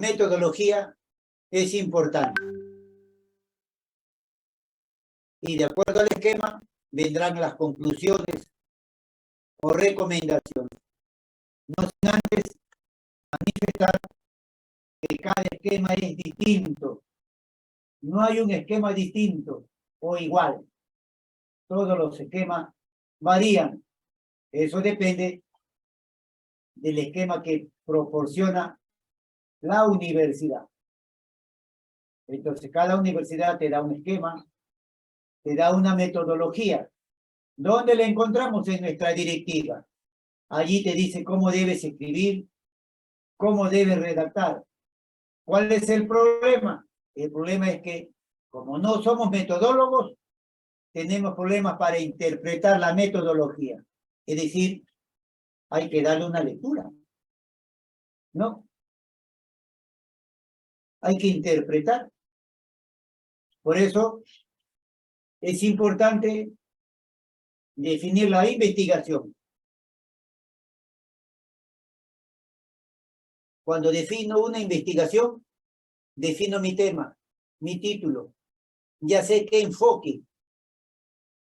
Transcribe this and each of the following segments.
metodología es importante. Y de acuerdo al esquema, vendrán las conclusiones o recomendaciones. No sin antes manifestar que cada esquema es distinto. No hay un esquema distinto o igual. Todos los esquemas varían. Eso depende del esquema que proporciona la universidad. Entonces, cada universidad te da un esquema, te da una metodología. ¿Dónde la encontramos? En nuestra directiva. Allí te dice cómo debes escribir, cómo debes redactar. ¿Cuál es el problema? El problema es que, como no somos metodólogos, tenemos problemas para interpretar la metodología. Es decir, hay que darle una lectura, ¿no? Hay que interpretar. Por eso es importante definir la investigación. Cuando defino una investigación, defino mi tema, mi título. Ya sé qué enfoque,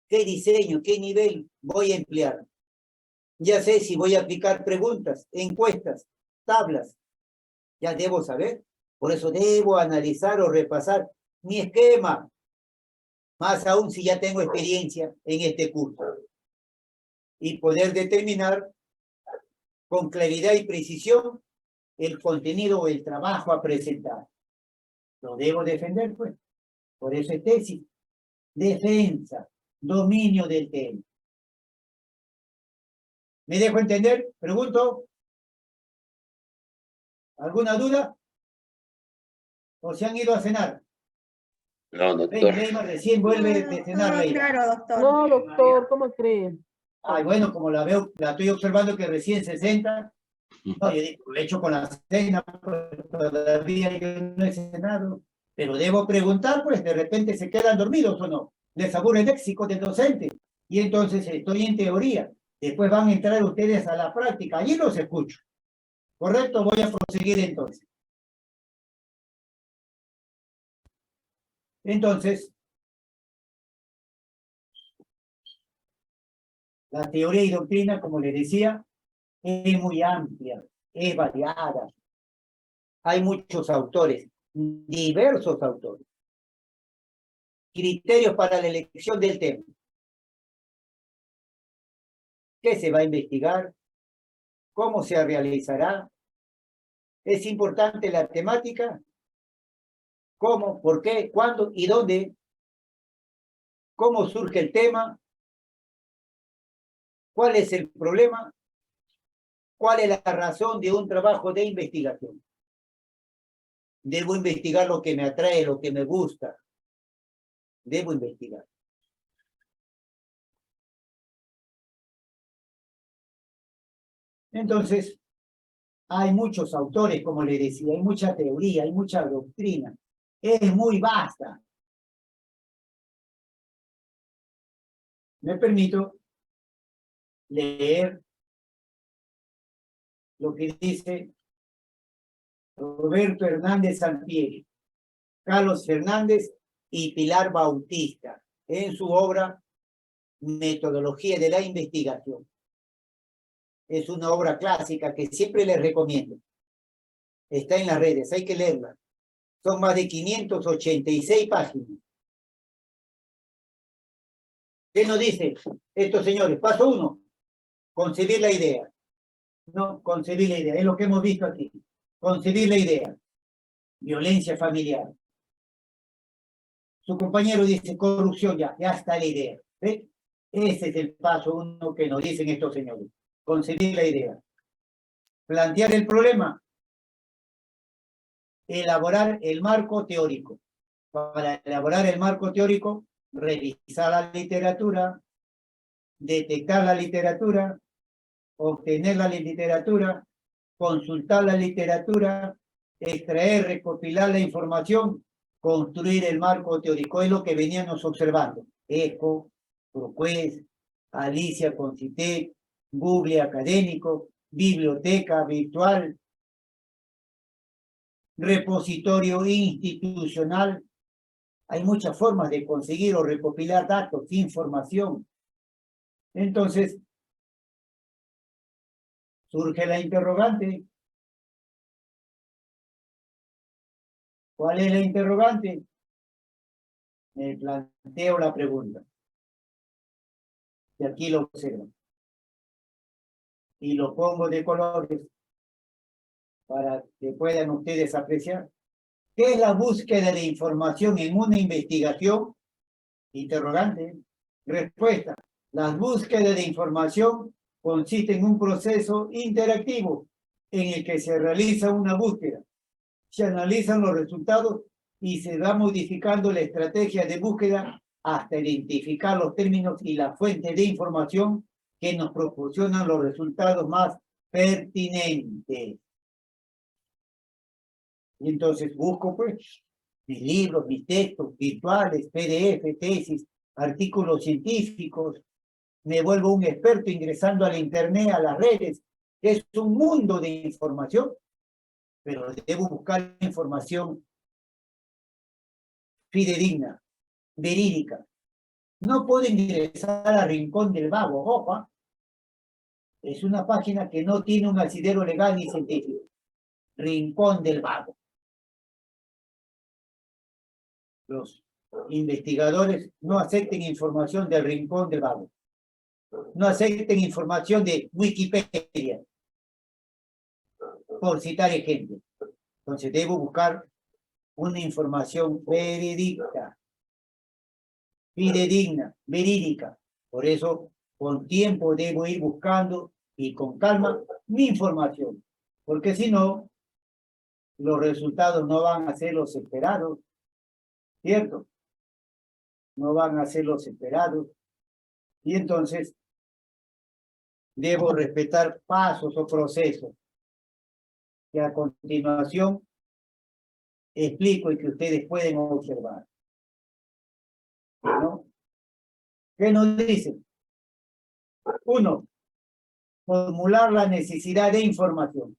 qué diseño, qué nivel voy a emplear. Ya sé si voy a aplicar preguntas, encuestas, tablas. Ya debo saber. Por eso debo analizar o repasar mi esquema. Más aún si ya tengo experiencia en este curso. Y poder determinar con claridad y precisión el contenido o el trabajo a presentar. Lo debo defender, pues. Por eso es tesis. Defensa, dominio del tema. ¿Me dejo entender? Pregunto. ¿Alguna duda? ¿O se han ido a cenar? No, doctor. Leima recién vuelve de cenar, Leima. Claro, doctor. No, doctor, ¿cómo cree? Ay, bueno, como la veo, la estoy observando que recién se sienta. No, yo digo, lo he hecho con la cena, pues, todavía yo no he cenado. Pero debo preguntar, pues, de repente se quedan dormidos o no. Les aburre el léxico del docente. Y entonces estoy en teoría. Después van a entrar ustedes a la práctica. Allí los escucho. ¿Correcto? Voy a proseguir entonces. Entonces, la teoría y doctrina, como les decía, es muy amplia, es variada. Hay muchos autores, diversos autores. Criterios para la elección del tema. ¿Qué se va a investigar? ¿Cómo se realizará? ¿Es importante la temática? ¿Cómo? ¿Por qué? ¿Cuándo? ¿Y dónde? ¿Cómo surge el tema? ¿Cuál es el problema? ¿Cuál es la razón de un trabajo de investigación? Debo investigar lo que me atrae, lo que me gusta. Debo investigar. Entonces, hay muchos autores, como le decía, hay mucha teoría, hay mucha doctrina. Es muy vasta. Me permito leer lo que dice Roberto Hernández Sampieri, Carlos Fernández y Pilar Bautista en su obra Metodología de la Investigación. Es una obra clásica que siempre les recomiendo. Está en las redes, hay que leerla. Son más de 586 páginas. ¿Qué nos dice estos señores? Paso 1, concebir la idea. No, concebir la idea, es lo que hemos visto aquí. Concebir la idea. Violencia familiar. Su compañero dice corrupción, ya está la idea. ¿Ve? Ese es el paso 1 que nos dicen estos señores. Concebir la idea. Plantear el problema. Elaborar el marco teórico. Para elaborar el marco teórico, revisar la literatura, detectar la literatura, obtener la literatura, consultar la literatura, extraer, recopilar la información, construir el marco teórico. Es lo que veníamos observando. ESCO, ProQuest, Alicia Concitec, Google académico, biblioteca virtual. repositorio institucional. Hay muchas formas de conseguir o recopilar datos, información. Entonces, surge la interrogante. ¿Cuál es la interrogante? Me planteo la pregunta. Y aquí lo observan. Y lo pongo de colores para que puedan ustedes apreciar. ¿Qué es la búsqueda de información en una investigación? Interrogante. Respuesta. Las búsquedas de información consisten en un proceso interactivo en el que se realiza una búsqueda, se analizan los resultados y se va modificando la estrategia de búsqueda hasta identificar los términos y las fuentes de información que nos proporcionan los resultados más pertinentes. Y entonces busco, pues, mis libros, mis textos virtuales, PDF, tesis, artículos científicos. Me vuelvo un experto ingresando al internet, a las redes, que es un mundo de información, pero debo buscar información fidedigna, verídica. No puedo ingresar a Rincón del Vago, ojo, es una página que no tiene un asidero legal ni científico. Rincón del Vago. Los investigadores no acepten información del Rincón del Vago. No acepten información de Wikipedia, por citar ejemplos. Entonces debo buscar una información verídica, fidedigna, verídica. Por eso, con tiempo debo ir buscando y con calma mi información. Porque si no, los resultados no van a ser los esperados, ¿cierto? No van a ser los esperados. Y entonces, debo respetar pasos o procesos que a continuación explico y que ustedes pueden observar. ¿No? ¿Qué nos dicen? 1. Formular la necesidad de información.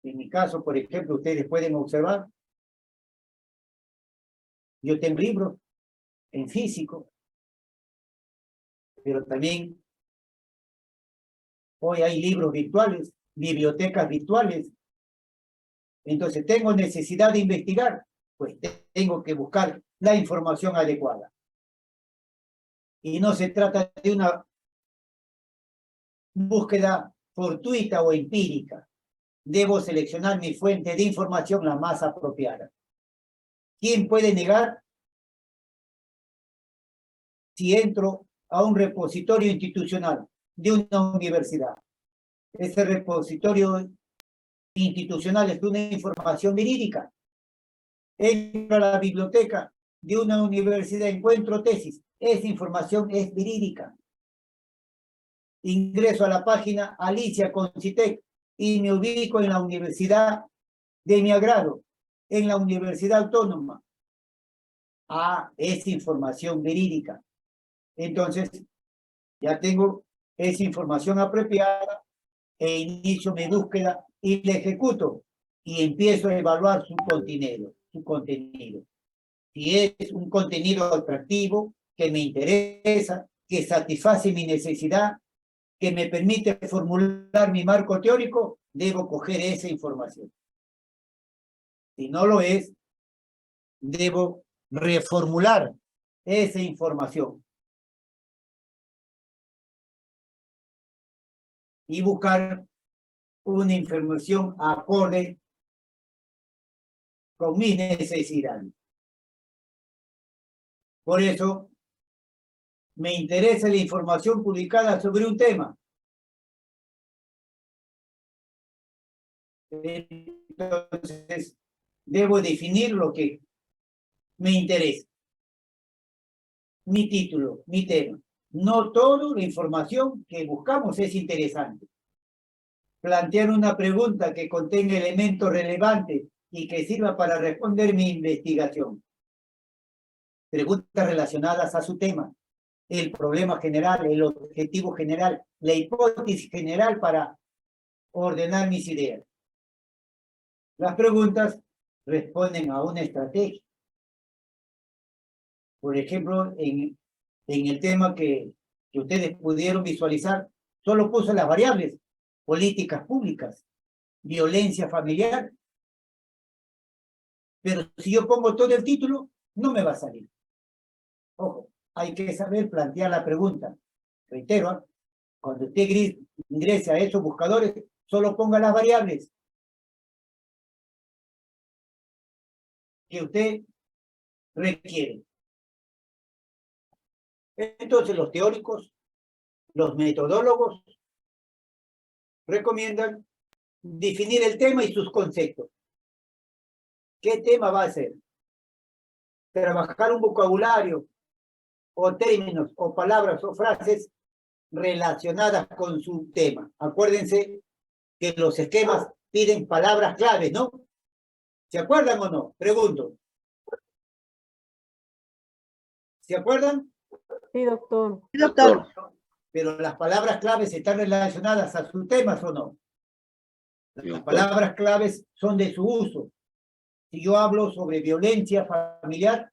En mi caso, por ejemplo, ustedes pueden observar, yo tengo libros en físico, pero también hoy hay libros virtuales, bibliotecas virtuales. Entonces, ¿tengo necesidad de investigar? Pues tengo que buscar la información adecuada. Y no se trata de una búsqueda fortuita o empírica. Debo seleccionar mi fuente de información la más apropiada. ¿Quién puede negar si entro a un repositorio institucional de una universidad? Ese repositorio institucional es una información verídica. Entro a la biblioteca de una universidad, encuentro tesis. Esa información es verídica. Ingreso a la página Alicia Concitec y me ubico en la universidad de mi agrado, en la Universidad Autónoma. Es información verídica. Entonces, ya tengo esa información apropiada e inicio mi búsqueda y la ejecuto y empiezo a evaluar su contenido. Si es un contenido atractivo, que me interesa, que satisface mi necesidad, que me permite formular mi marco teórico, debo coger esa información. Si no lo es, debo reformular esa información y buscar una información acorde con mis necesidades. Por eso, me interesa la información publicada sobre un tema. Entonces, debo definir lo que me interesa. Mi título, mi tema. No toda la información que buscamos es interesante. Plantear una pregunta que contenga elementos relevantes y que sirva para responder mi investigación. Preguntas relacionadas a su tema, el problema general, el objetivo general, la hipótesis general para ordenar mis ideas. Las preguntas responden a una estrategia. Por ejemplo, en el tema que ustedes pudieron visualizar, solo puso las variables: políticas públicas, violencia familiar. Pero si yo pongo todo el título, no me va a salir. Ojo, hay que saber plantear la pregunta. Reitero, ¿eh? Cuando usted ingrese a esos buscadores, solo ponga las variables que usted requiere. Entonces, los teóricos, los metodólogos, recomiendan definir el tema y sus conceptos. ¿Qué tema va a ser? Trabajar un vocabulario o términos o palabras o frases relacionadas con su tema. Acuérdense que los esquemas piden palabras claves, ¿no? ¿Se acuerdan o no? Pregunto. ¿Se acuerdan? Sí, doctor. Sí, doctor. Pero las palabras claves están relacionadas a sus temas o no. Las palabras claves son de su uso. Si yo hablo sobre violencia familiar,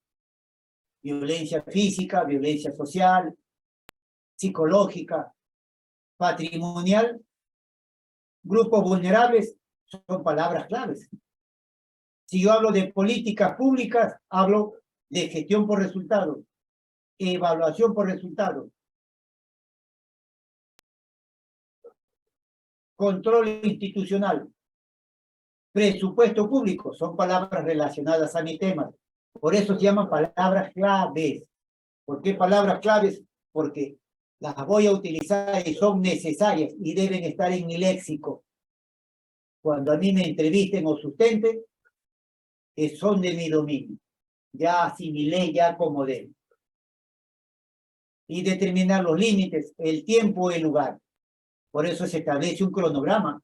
violencia física, violencia social, psicológica, patrimonial, grupos vulnerables, son palabras claves. Si yo hablo de políticas públicas, hablo de gestión por resultados, evaluación por resultados, control institucional, presupuesto público, son palabras relacionadas a mi tema. Por eso se llaman palabras claves. ¿Por qué palabras claves? Porque las voy a utilizar y son necesarias y deben estar en mi léxico. Cuando a mí me entrevisten o sustenten, son de mi dominio. Ya asimilé, ya acomodé. Y determinar los límites, el tiempo y el lugar. Por eso se establece un cronograma.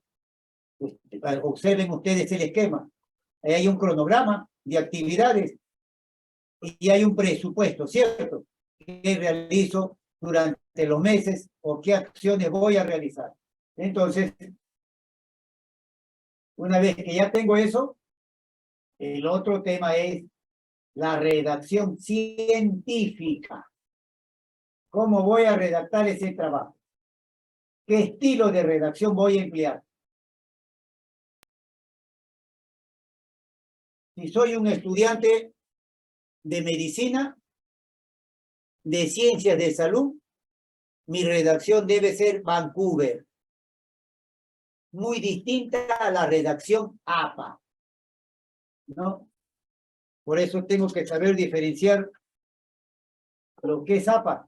Observen ustedes el esquema. Ahí hay un cronograma de actividades y hay un presupuesto, ¿cierto? ¿Qué realizo durante los meses o qué acciones voy a realizar? Entonces, una vez que ya tengo eso, el otro tema es la redacción científica. ¿Cómo voy a redactar ese trabajo? ¿Qué estilo de redacción voy a emplear? Si soy un estudiante de medicina, de ciencias de salud, mi redacción debe ser Vancouver. Muy distinta a la redacción APA, ¿no? Por eso tengo que saber diferenciar lo que es APA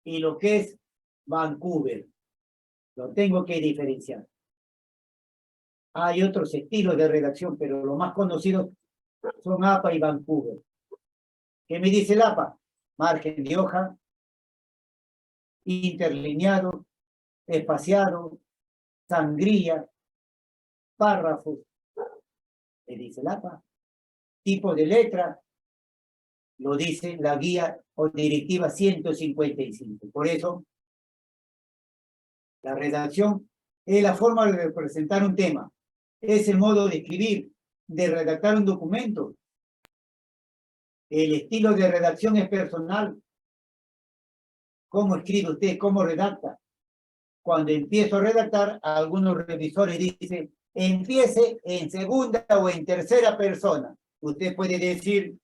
y lo que es Vancouver. Lo tengo que diferenciar. Hay otros estilos de redacción, pero los más conocidos son APA y Vancouver. ¿Qué me dice el APA? Margen de hoja, interlineado, espaciado, sangría, párrafos. ¿Qué dice el APA? Tipo de letra, lo dice la guía o directiva 155. Por eso, la redacción es la forma de presentar un tema, es el modo de escribir, de redactar un documento. El estilo de redacción es personal. ¿Cómo escribe usted? ¿Cómo redacta? Cuando empiezo a redactar, algunos revisores dicen, empiece en segunda o en tercera persona. Usted puede decir,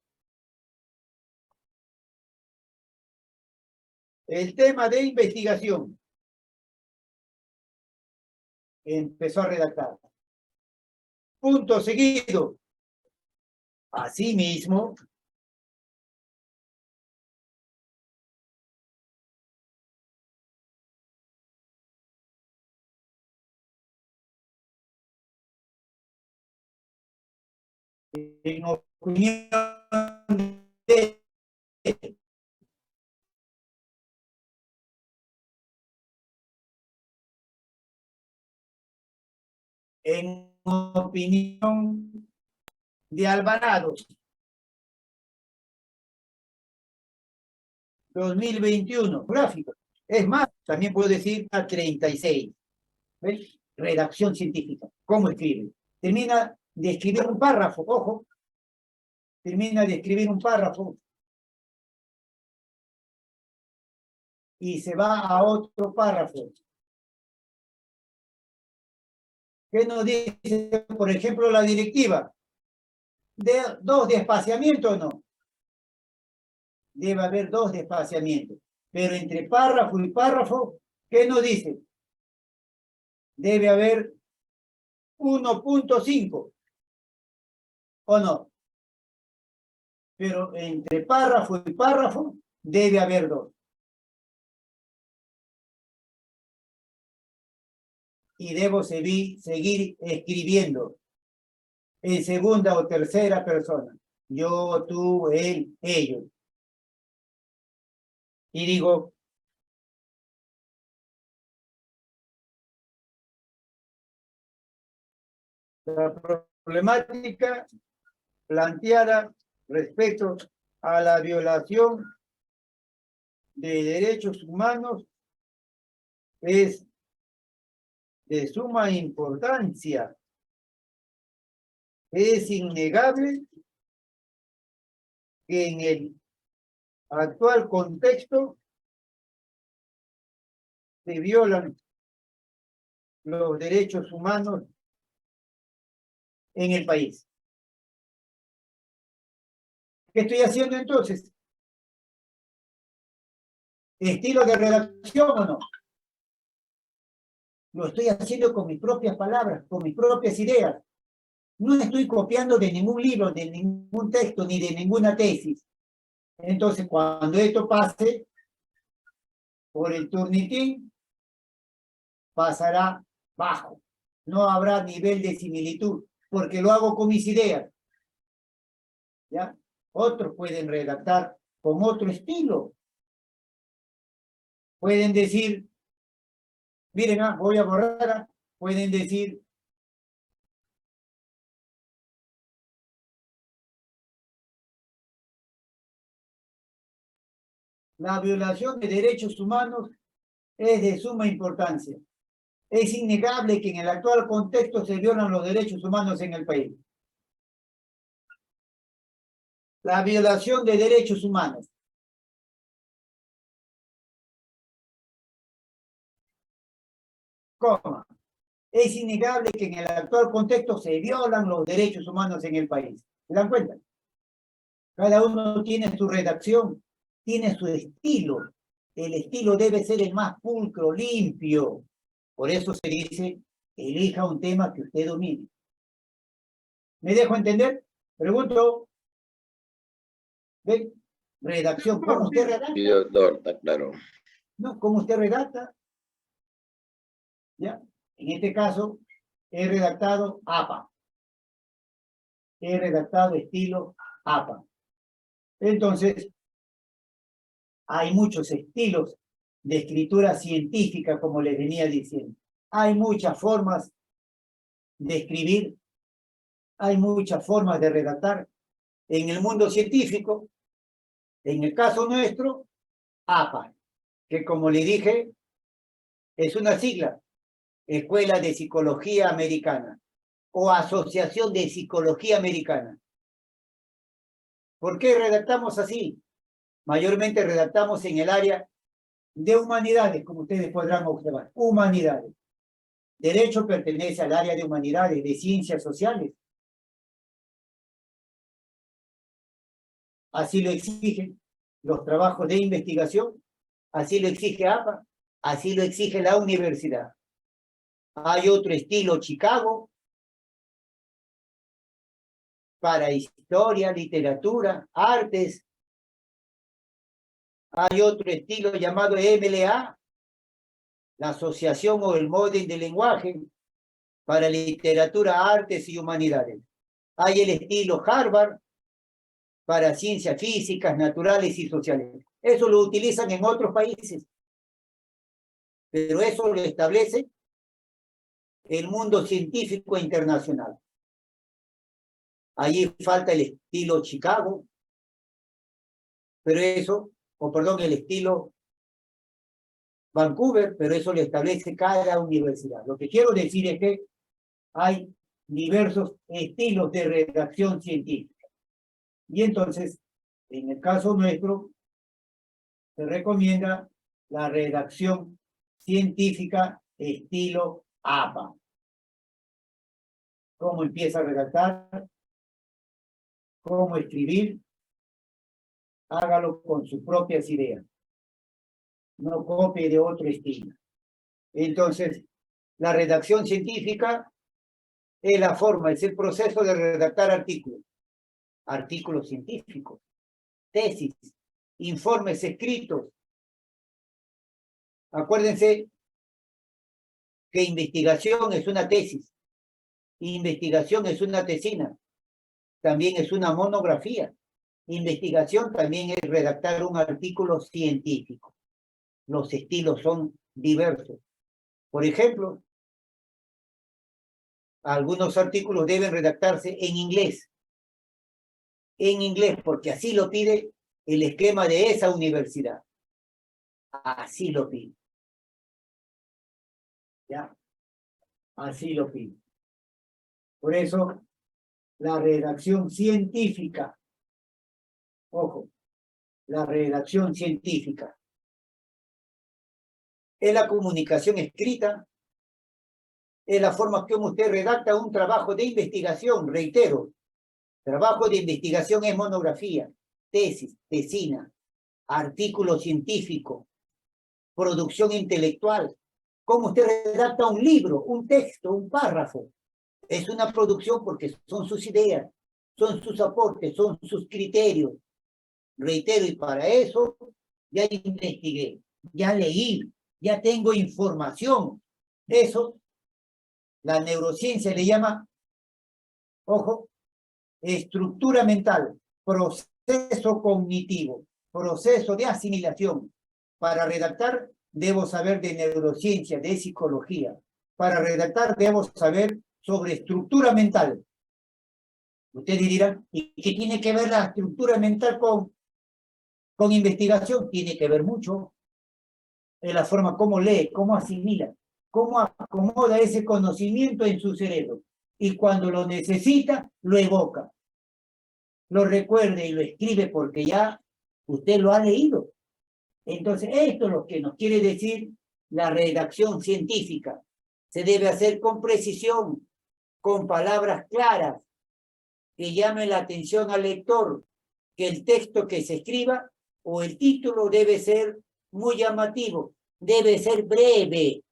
el tema de investigación. Empezó a redactar. Punto seguido. Asimismo, en opinión de Alvarado, 2021, gráfico. Es más, también puedo decir a 36. ¿Ves? redacción científica. ¿Cómo escribe? Termina de escribir un párrafo, ojo. Termina de escribir un párrafo y se va a otro párrafo. ¿Qué nos dice, por ejemplo, la directiva? ¿Dos de espaciamiento o no? Debe haber 2 de espaciamiento. Pero entre párrafo y párrafo, ¿qué nos dice? Debe haber 1.5. ¿O no? Pero entre párrafo y párrafo, debe haber 2. Y debo seguir escribiendo en segunda o tercera persona. Yo, tú, él, ellos. Y digo, la problemática planteada respecto a la violación de derechos humanos es de suma importancia. Es innegable que en el actual contexto se violan los derechos humanos en el país. ¿Qué estoy haciendo entonces? ¿Estilo de redacción o no? Lo estoy haciendo con mis propias palabras, con mis propias ideas. No estoy copiando de ningún libro, de ningún texto, ni de ninguna tesis. Entonces, cuando esto pase por el Turnitin, pasará bajo. No habrá nivel de similitud, porque lo hago con mis ideas. ¿Ya? Otros pueden redactar con otro estilo. Pueden decir, miren, voy a borrar, pueden decir, la violación de derechos humanos es de suma importancia. Es innegable que en el actual contexto se violan los derechos humanos en el país. La violación de derechos humanos. Coma. Es innegable que en el actual contexto se violan los derechos humanos en el país. ¿Se dan cuenta? Cada uno tiene su redacción, tiene su estilo. El estilo debe ser el más pulcro, limpio. Por eso se dice, elija un tema que usted domine. ¿Me dejo entender? Pregunto. ¿Ven? Redacción. ¿Cómo usted redacta? Sí, doctor, está claro. ¿No? ¿Cómo usted redacta? ¿Ya? En este caso, he redactado APA. He redactado estilo APA. Entonces, hay muchos estilos de escritura científica, como les venía diciendo. Hay muchas formas de escribir, hay muchas formas de redactar. En el mundo científico, en el caso nuestro, APA, que como le dije, es una sigla, Escuela de Psicología Americana, o Asociación de Psicología Americana. ¿Por qué redactamos así? Mayormente redactamos en el área de humanidades, como ustedes podrán observar, humanidades. Derecho pertenece al área de humanidades, de ciencias sociales. Así lo exigen los trabajos de investigación, así lo exige APA, así lo exige la universidad. Hay otro estilo Chicago para historia, literatura, artes. Hay otro estilo llamado MLA, la Asociación o el Model de Lenguaje para literatura, artes y humanidades. Hay el estilo Harvard para ciencias físicas, naturales y sociales. Eso lo utilizan en otros países, pero eso lo establece el mundo científico internacional. Allí falta el estilo Chicago, pero eso, o perdón, el estilo Vancouver, pero eso lo establece cada universidad. Lo que quiero decir es que hay diversos estilos de redacción científica. Y entonces, en el caso nuestro, se recomienda la redacción científica estilo APA. ¿Cómo empieza a redactar? ¿Cómo escribir? Hágalo con sus propias ideas. No copie de otro estilo. Entonces, la redacción científica es la forma, es el proceso de redactar artículos científicos, tesis, informes escritos. Acuérdense que investigación es una tesis, investigación es una tesina, también es una monografía. Investigación también es redactar un artículo científico. Los estilos son diversos. Por ejemplo, algunos artículos deben redactarse en inglés, porque así lo pide el esquema de esa universidad. Así lo pide. ¿Ya? Así lo pide. Por eso, la redacción científica, ojo, la redacción científica es la comunicación escrita, es la forma como usted redacta un trabajo de investigación, reitero. Trabajo de investigación es monografía, tesis, tesina, artículo científico, producción intelectual. Cómo usted redacta un libro, un texto, un párrafo. Es una producción porque son sus ideas, son sus aportes, son sus criterios. Reitero, y para eso ya investigué, ya leí, ya tengo información. Eso, la neurociencia le llama, ojo, estructura mental, proceso cognitivo, proceso de asimilación. Para redactar, debo saber de neurociencia, de psicología. Para redactar, debo saber sobre estructura mental. Ustedes dirán, ¿y qué tiene que ver la estructura mental con investigación? Tiene que ver mucho en la forma como lee, cómo asimila, cómo acomoda ese conocimiento en su cerebro. Y cuando lo necesita, lo evoca. Lo recuerde y lo escribe porque ya usted lo ha leído. Entonces, esto es lo que nos quiere decir la redacción científica. Se debe hacer con precisión, con palabras claras, que llamen la atención al lector, que el texto que se escriba o el título debe ser muy llamativo, debe ser breve.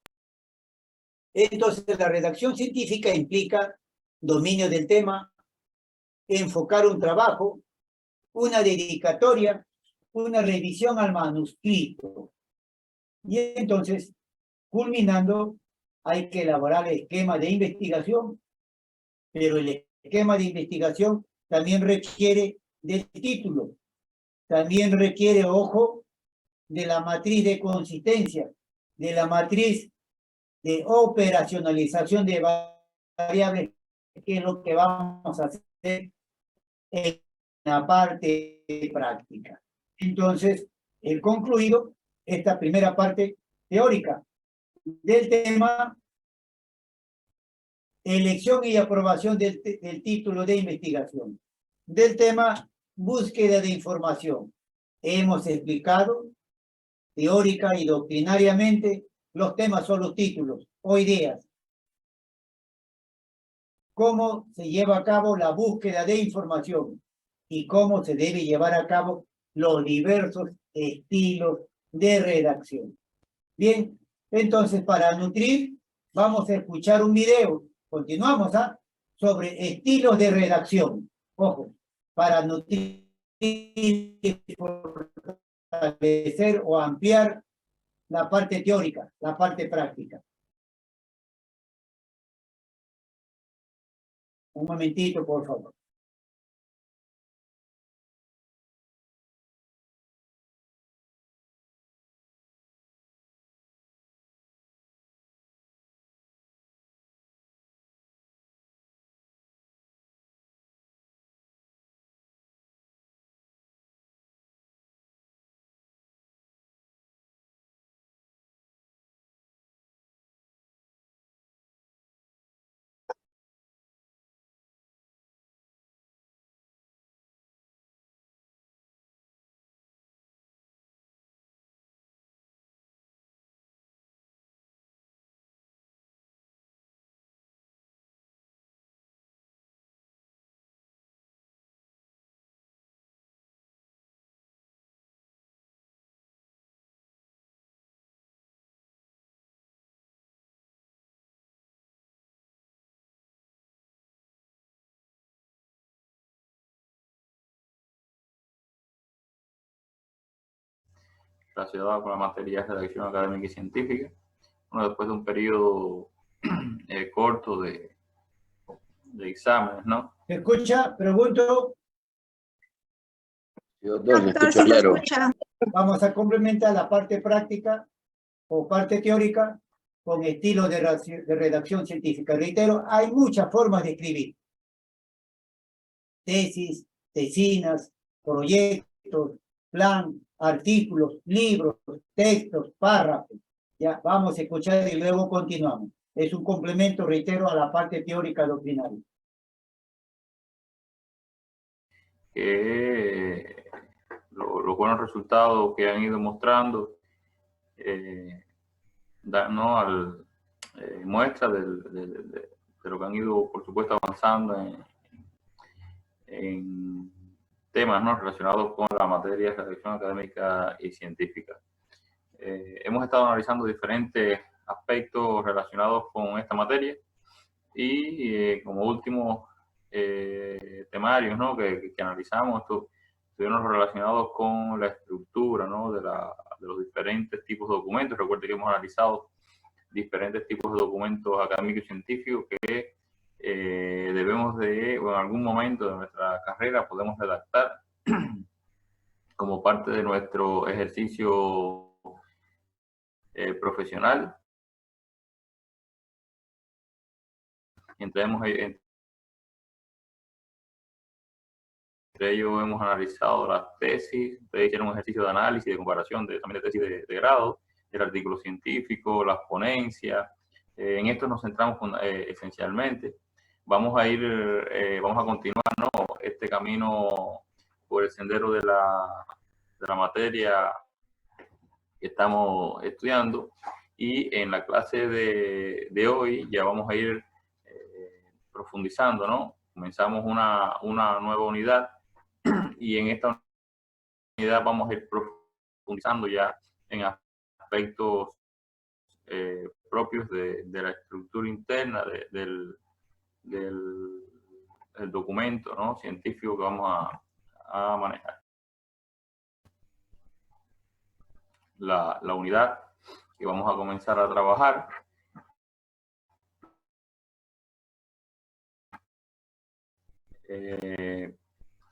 Entonces, la redacción científica implica dominio del tema, enfocar un trabajo, una dedicatoria, una revisión al manuscrito. Y entonces, culminando, hay que elaborar el esquema de investigación, pero el esquema de investigación también requiere del título, también requiere, ojo, de la matriz de consistencia, de la matriz de operacionalización de variables, que es lo que vamos a hacer en la parte práctica. Entonces, he concluido esta primera parte teórica del tema, elección y aprobación del título de investigación. Del tema, búsqueda de información. Hemos explicado teórica y doctrinariamente los temas son los títulos o ideas. Cómo se lleva a cabo la búsqueda de información y cómo se debe llevar a cabo los diversos estilos de redacción. Bien, entonces para nutrir vamos a escuchar un video. Continuamos, ¿ah? Sobre estilos de redacción. Ojo, para nutrir, fortalecer o ampliar la parte teórica, la parte práctica. Un momentito, por favor. relacionado con la materia de redacción académica y científica. Bueno, después de un periodo corto de exámenes, ¿no? ¿Se escucha? Pregunto. Sí, doctor, se Doctor, escucha sí lo claro. escucha. Vamos a complementar la parte práctica o parte teórica con estilo de redacción científica. Reitero, hay muchas formas de escribir. Tesis, tesinas, proyectos, plan, artículos, libros, textos, párrafos. Ya, vamos a escuchar y luego continuamos. Es un complemento, reitero, a la parte teórica doctrinaria. Que los buenos resultados que han ido mostrando ¿no? Muestra de lo que han ido, por supuesto, avanzando en temas, ¿no? Relacionados con la materia de redacción académica y científica. Hemos estado analizando diferentes aspectos relacionados con esta materia y como últimos temarios, ¿no? que analizamos, estuvieron relacionados con la estructura, ¿no? de los diferentes tipos de documentos. Recuerde que hemos analizado diferentes tipos de documentos académicos y científicos que debemos de, o en algún momento de nuestra carrera podemos redactar como parte de nuestro ejercicio profesional. Entre ellos hemos analizado las tesis. Ustedes hicieron un ejercicio de análisis, de comparación también de tesis de grado, el artículo científico, las ponencias. En esto nos centramos esencialmente. Vamos a continuar, ¿no? Este camino por el sendero de la materia que estamos estudiando, y en la clase de hoy ya vamos a ir profundizando, ¿no? Comenzamos una nueva unidad y en esta unidad vamos a ir profundizando ya en aspectos propios de la estructura interna del documento, ¿no? científico que vamos a manejar. La unidad que vamos a comenzar a trabajar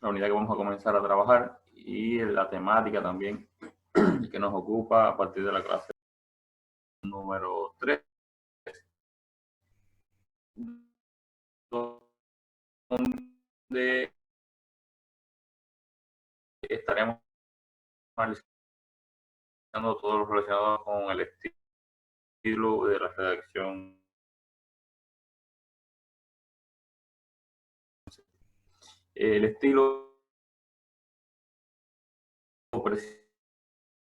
la unidad que vamos a comenzar a trabajar y la temática también que nos ocupa a partir de la clase número 3, donde estaremos analizando todo lo relacionado con el estilo de la redacción. El estilo